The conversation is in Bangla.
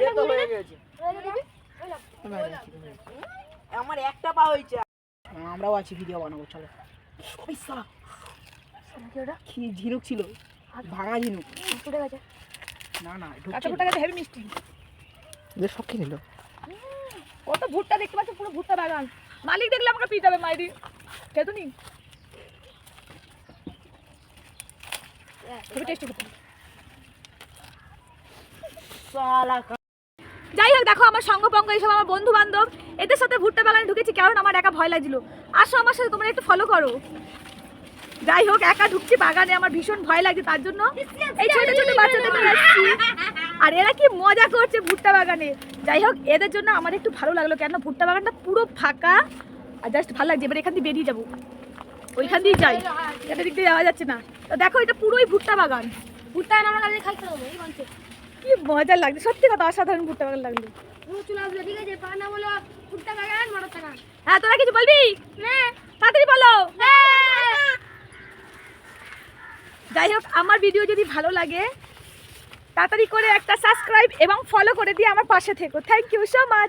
ইয়ে তো হয়ে গেছে, আমার একটা পা হয়েছে। আমরাও আছি, ভিডিও বানাবো, চলো। কি ঝিনুক ছিল, ভাঙা ঝিনুক। না না, হেভি মিষ্টি সব খেয়ে নিল। কত ভুট্টা দেখতে পাচ্ছ, পুরো ভুট্টা বাগান। মালিক দেখলে আমাকে পিটাবে মাইরি, খেতো নি। যাই হোক, দেখো আমার সঙ্গপঙ্গ এইসব আমার বন্ধু বান্ধব, এদের সাথে ভুট্টা বাগানে ঢুকেছি কারণ আমার একা ভয় লাগছিল। আসো আমার সাথে, তোমরা একটু ফলো করো। যাই হোক, একা ঢুকছি বাগানে, আমার ভীষণ ভয় লাগছে, তার জন্য এই ছোট ছোট বাচ্চাদের নিয়ে আসছি। আর এরা কি মজা করছে ভুট্টা বাগানে। যাই হোক, এদের জন্য আমার একটু ভালো লাগলো, কেন ভুট্টা বাগানটা পুরো ফাঁকা আর জাস্ট ভালো লাগছে। এবার এখান দিয়ে বেরিয়ে যাবো, ওইখান দিয়ে যাই, এটা দিক দিয়ে যাওয়া যাচ্ছে না। তো দেখো, এটা পুরোই ভুট্টা বাগান। ভুট্টা আমরা কাছে খাইতে হবে, এই বলছে কি মজা লাগছে, সত্যি কথা, অসাধারণ ভুট্টা বাগান লাগলো। চলে আসবে, ঠিক আছে, পানা বলো ভুট্টা বাগান, মটর বাগান। হ্যাঁ, তোরা কিছু বলবি? হ্যাঁ, তাড়াতাড়ি বলো। যাই হোক, আমার ভিডিও যদি ভালো লাগে তাড়াতাড়ি করে একটা সাবস্ক্রাইব এবং ফলো করে দিয়ে আমার পাশে থেকো। Thank you so much.